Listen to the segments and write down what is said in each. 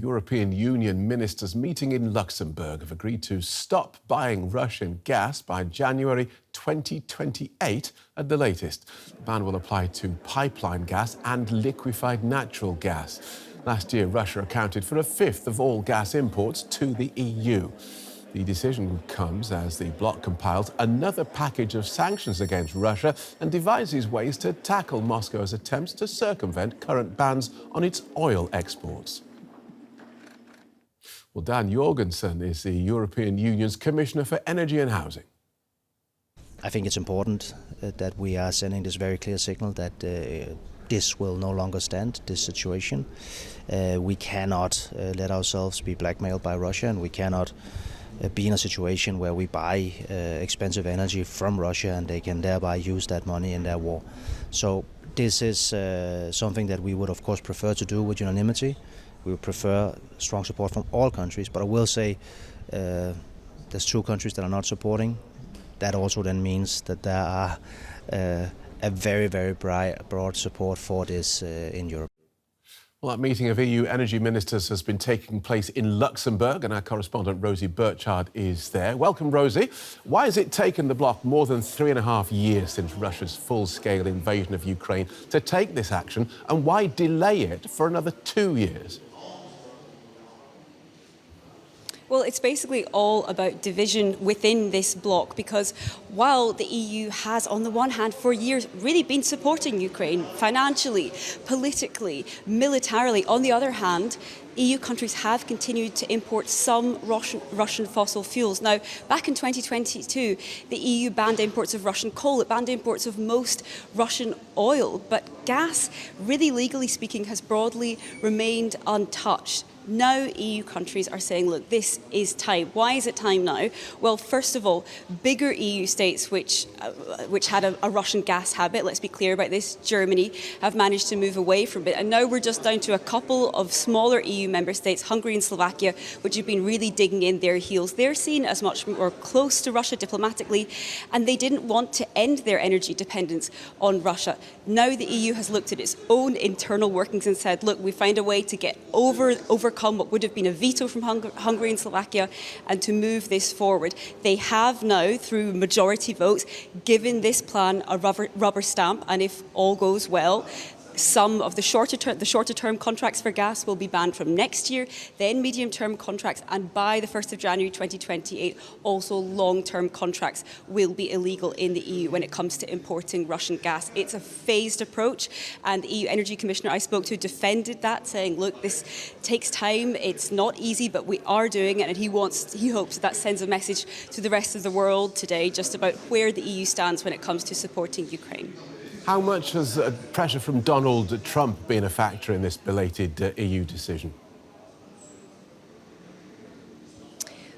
European Union ministers meeting in Luxembourg have agreed to stop buying Russian gas by January 2028 at the latest. The ban will apply to pipeline gas and liquefied natural gas. Last year, Russia accounted for a fifth of all gas imports to the EU. The decision comes as the bloc compiles another package of sanctions against Russia and devises ways to tackle Moscow's attempts to circumvent current bans on its oil exports. Well, Dan Jorgensen is the European Union's Commissioner for Energy and Housing. I think it's important that we are sending this very clear signal that this will no longer stand, this situation. We cannot let ourselves be blackmailed by Russia, and we cannot be in a situation where we buy expensive energy from Russia and they can thereby use that money in their war. So this is something that we would of course prefer to do with unanimity. We would prefer strong support from all countries, but I will say there's two countries that are not supporting. That also then means that there are a very, very broad support for this in Europe. Well, that meeting of EU energy ministers has been taking place in Luxembourg, and our correspondent Rosie Birchard is there. Welcome, Rosie. Why has it taken the bloc more than 3.5 years since Russia's full-scale invasion of Ukraine to take this action, and why delay it for another 2 years? Well, it's basically all about division within this bloc, because while the EU has, on the one hand, for years really been supporting Ukraine financially, politically, militarily, on the other hand, EU countries have continued to import some Russian fossil fuels. Now, back in 2022, the EU banned imports of Russian coal, it banned imports of most Russian oil, but gas, really legally speaking, has broadly remained untouched. Now EU countries are saying, look, this is time. Why is it time now? Well, first of all, bigger EU states which had a Russian gas habit, let's be clear about this, Germany, have managed to move away from it. And now we're just down to a couple of smaller EU member states, Hungary and Slovakia, which have been really digging in their heels. They're seen as much more close to Russia diplomatically, and they didn't want to end their energy dependence on Russia. Now the EU has looked at its own internal workings and said, look, we find a way to get overcome what would have been a veto from Hungary and Slovakia and to move this forward. They have now, through majority votes, given this plan a rubber stamp, and if all goes well, some of the shorter term contracts for gas will be banned from next year, then medium term contracts, and by the 1st of January 2028 also long term contracts will be illegal in the EU when it comes to importing Russian gas. It's a phased approach, and the EU Energy Commissioner I spoke to defended that, saying, look, this takes time, it's not easy, but we are doing it, and he hopes that sends a message to the rest of the world today just about where the EU stands when it comes to supporting Ukraine. How much has pressure from Donald Trump been a factor in this belated EU decision?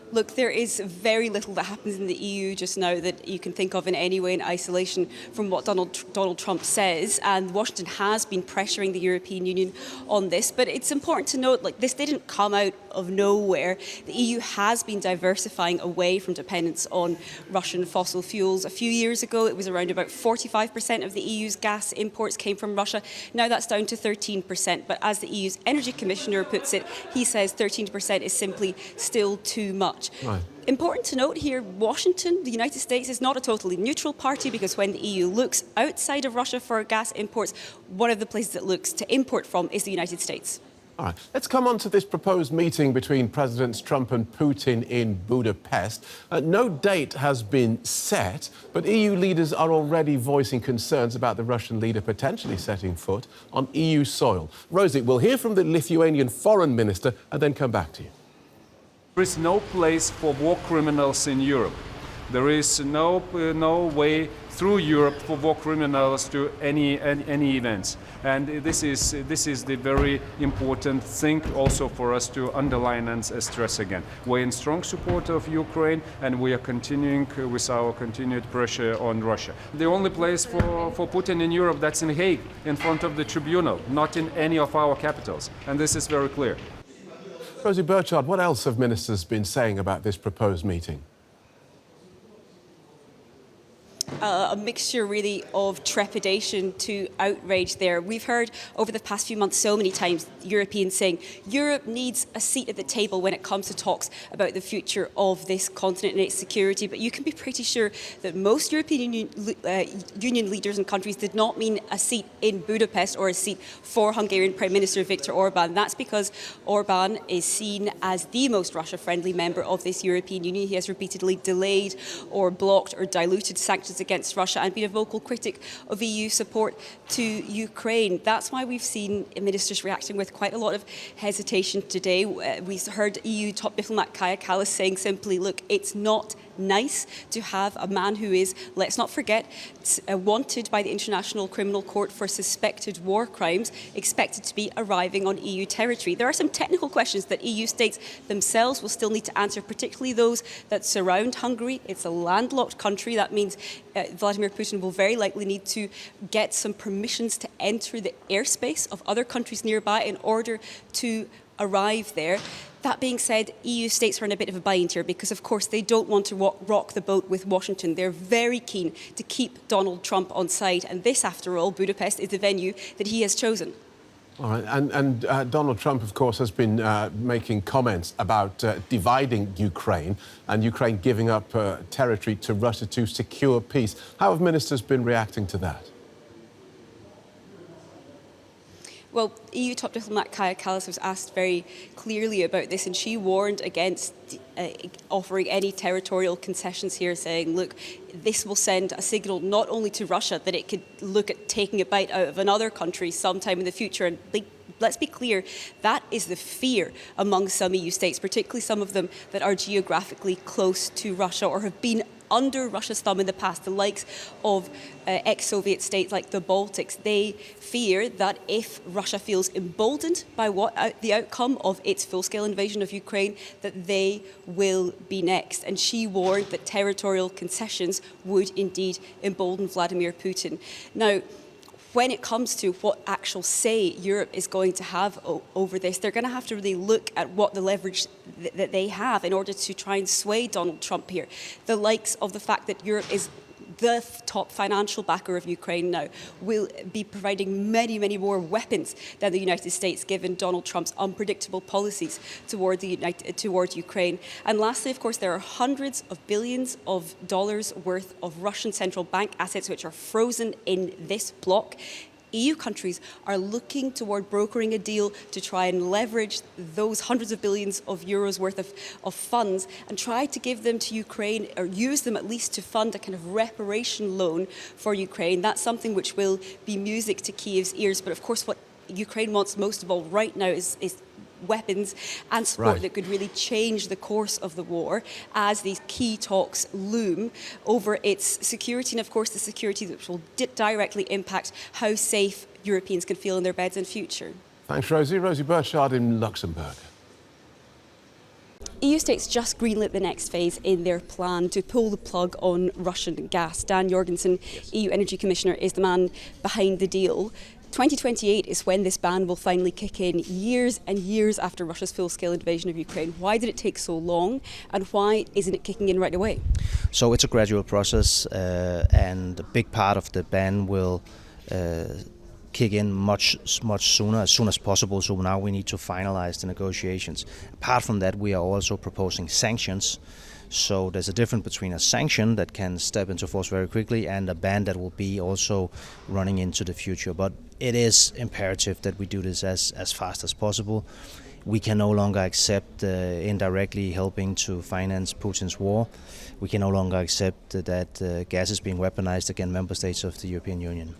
Look, there is very little that happens in the EU just now that you can think of in any way in isolation from what Donald Trump says, and Washington has been pressuring the European Union on this. But it's important to note, like, this didn't come out of nowhere. The EU has been diversifying away from dependence on Russian fossil fuels. A few years ago, it was around about 45% of the EU's gas imports came from Russia. Now that's down to 13%. But as the EU's Energy Commissioner puts it, he says 13% is simply still too much. Right. Important to note here, Washington, the United States, is not a totally neutral party, because when the EU looks outside of Russia for gas imports, one of the places it looks to import from is the United States. All right, let's come on to this proposed meeting between Presidents Trump and Putin in Budapest. No date has been set, but EU leaders are already voicing concerns about the Russian leader potentially setting foot on EU soil. Rosie, we'll hear from the Lithuanian foreign minister and then come back to you. There is no place for war criminals in Europe. There is no way through Europe for war criminals to any events. And this is the very important thing also for us to underline and stress again. We're in strong support of Ukraine, and we are continuing with our continued pressure on Russia. The only place for Putin in Europe, that's in Hague, in front of the tribunal, not in any of our capitals. And this is very clear. Rosie Birchard, what else have ministers been saying about this proposed meeting? a mixture really of trepidation to outrage there. We've heard over the past few months so many times Europeans saying Europe needs a seat at the table when it comes to talks about the future of this continent and its security. But you can be pretty sure that most European Union leaders and countries did not mean a seat in Budapest or a seat for Hungarian Prime Minister Viktor Orban. That's because Orban is seen as the most Russia-friendly member of this European Union. He has repeatedly delayed or blocked or diluted sanctions against Russia and been a vocal critic of EU support to Ukraine. That's why we've seen ministers reacting with quite a lot of hesitation today. We heard EU top diplomat Kaja Kallas saying simply, look, it's not nice to have a man who is, let's not forget, wanted by the International Criminal Court for suspected war crimes, expected to be arriving on EU territory. There are some technical questions that EU states themselves will still need to answer, particularly those that surround Hungary. It's a landlocked country. That means Vladimir Putin will very likely need to get some permissions to enter the airspace of other countries nearby in order to arrive there. That being said, EU states are in a bit of a bind here because, of course, they don't want to rock the boat with Washington. They're very keen to keep Donald Trump on side. And this, after all, Budapest is the venue that he has chosen. All right. And Donald Trump, of course, has been making comments about dividing Ukraine and Ukraine giving up territory to Russia to secure peace. How have ministers been reacting to that? Well, EU top diplomat Kaja Kallas was asked very clearly about this, and she warned against offering any territorial concessions here, saying, look, this will send a signal not only to Russia that it could look at taking a bite out of another country sometime in the future. And let's be clear, that is the fear among some EU states, particularly some of them that are geographically close to Russia or have been under Russia's thumb in the past, the likes of ex-Soviet states like the Baltics. They fear that if Russia feels emboldened by the outcome of its full-scale invasion of Ukraine, that they will be next. And she warned that territorial concessions would indeed embolden Vladimir Putin. Now, when it comes to what actual say Europe is going to have over this, they're going to have to really look at what the leverage that they have in order to try and sway Donald Trump here. The likes of the fact that Europe is the top financial backer of Ukraine now, will be providing many, many more weapons than the United States, given Donald Trump's unpredictable policies toward Ukraine. And lastly, of course, there are hundreds of billions of dollars worth of Russian central bank assets which are frozen in this bloc. EU countries are looking toward brokering a deal to try and leverage those hundreds of billions of euros worth of funds and try to give them to Ukraine, or use them at least to fund a kind of reparation loan for Ukraine. That's something which will be music to Kiev's ears. But of course, what Ukraine wants most of all right now is weapons and support that could really change the course of the war as these key talks loom over its security, and of course the security which will directly impact how safe Europeans can feel in their beds in future. Thanks, Rosie. Rosie Birchard in Luxembourg. EU states just greenlit the next phase in their plan to pull the plug on Russian gas. Dan Jorgensen, EU Energy Commissioner, is the man behind the deal. 2028 is when this ban will finally kick in, years and years after Russia's full-scale invasion of Ukraine. Why did it take so long, and why isn't it kicking in right away? So it's a gradual process, and a big part of the ban will kick in much sooner, as soon as possible. So now we need to finalize the negotiations. Apart from that, we are also proposing sanctions. So there's a difference between a sanction that can step into force very quickly and a ban that will be also running into the future. But it is imperative that we do this as fast as possible. We can no longer accept indirectly helping to finance Putin's war. We can no longer accept that gas is being weaponized against member states of the European Union.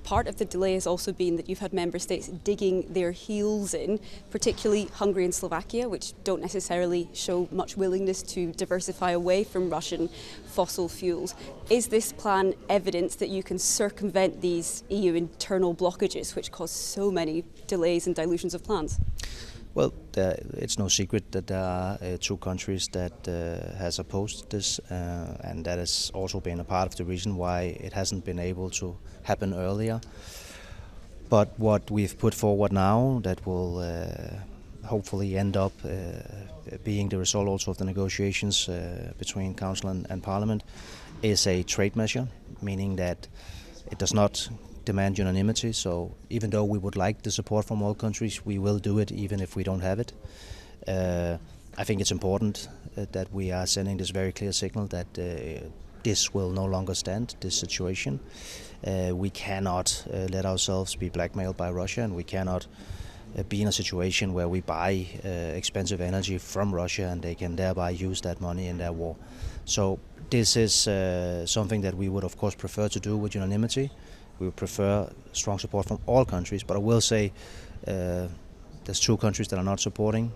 Part of the delay has also been that you've had member states digging their heels in, particularly Hungary and Slovakia, which don't necessarily show much willingness to diversify away from Russian fossil fuels. Is this plan evidence that you can circumvent these EU internal blockages, which cause so many delays and dilutions of plans? Well, it's no secret that there are two countries that has opposed this, and that has also been a part of the reason why it hasn't been able to happen earlier. But what we've put forward now, that will hopefully end up being the result also of the negotiations between Council and Parliament, is a trade measure, meaning that it does not demand unanimity. So even though we would like the support from all countries, we will do it even if we don't have it. I think it's important that we are sending this very clear signal that this will no longer stand, this situation. We cannot let ourselves be blackmailed by Russia, and we cannot be in a situation where we buy expensive energy from Russia and they can thereby use that money in their war. So this is something that we would of course prefer to do with unanimity. We would prefer strong support from all countries, but I will say there's 2 countries that are not supporting.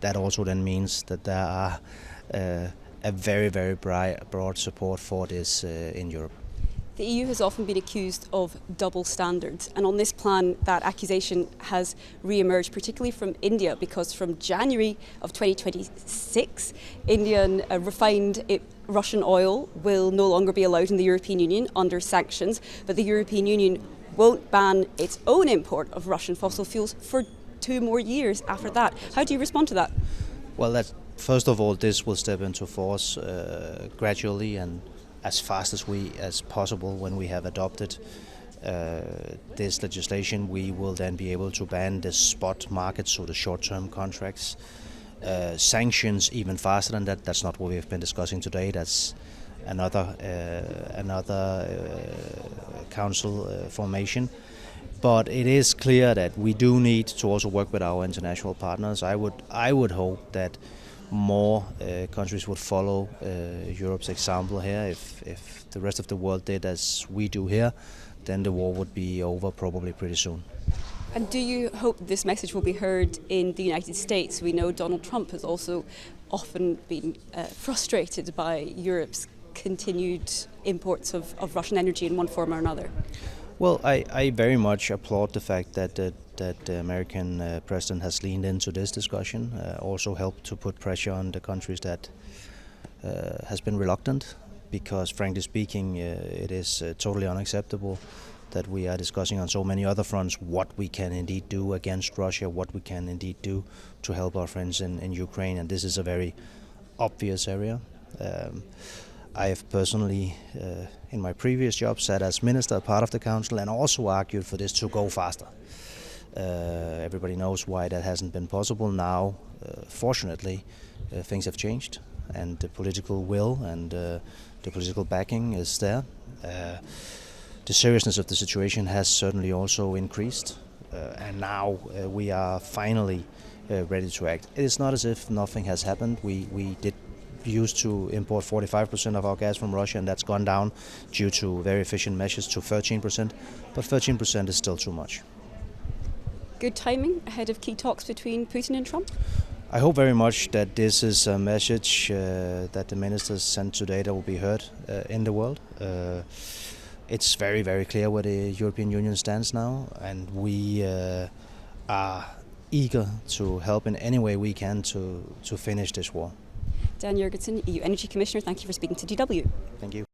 That also then means that there are a very, very broad support for this in Europe. The EU has often been accused of double standards, and on this plan that accusation has re-emerged, particularly from India, because from January of 2026 Indian refined Russian oil will no longer be allowed in the European Union under sanctions, but the European Union won't ban its own import of Russian fossil fuels for 2 more years after that. How do you respond to that? Well, first of all, this will step into force gradually and as fast as possible. When we have adopted this legislation, we will then be able to ban the spot market, so the short-term contracts. Sanctions even faster than that. That's not what we've been discussing today. That's another council formation. But it is clear that we do need to also work with our international partners. I would hope that more countries would follow Europe's example here. If the rest of the world did as we do here, then the war would be over probably pretty soon. And do you hope this message will be heard in the United States? We know Donald Trump has also often been frustrated by Europe's continued imports of Russian energy in one form or another. Well, I very much applaud the fact that the American president has leaned into this discussion, also helped to put pressure on the countries that has been reluctant, because frankly speaking, it is totally unacceptable that we are discussing on so many other fronts what we can indeed do against Russia, what we can indeed do to help our friends in Ukraine, and this is a very obvious area. I have personally, in my previous job, sat as minister, part of the council, and also argued for this to go faster. Everybody knows why that hasn't been possible. Now, fortunately, things have changed, and the political will and the political backing is there. The seriousness of the situation has certainly also increased, and now we are finally ready to act. It is not as if nothing has happened. We used to import 45% of our gas from Russia, and that's gone down due to very efficient measures to 13%, but 13% is still too much. Good timing ahead of key talks between Putin and Trump? I hope very much that this is a message that the ministers sent today that will be heard in the world. It's very, very clear where the European Union stands now, and we are eager to help in any way we can to finish this war. Dan Jorgensen, EU Energy Commissioner, thank you for speaking to DW. Thank you.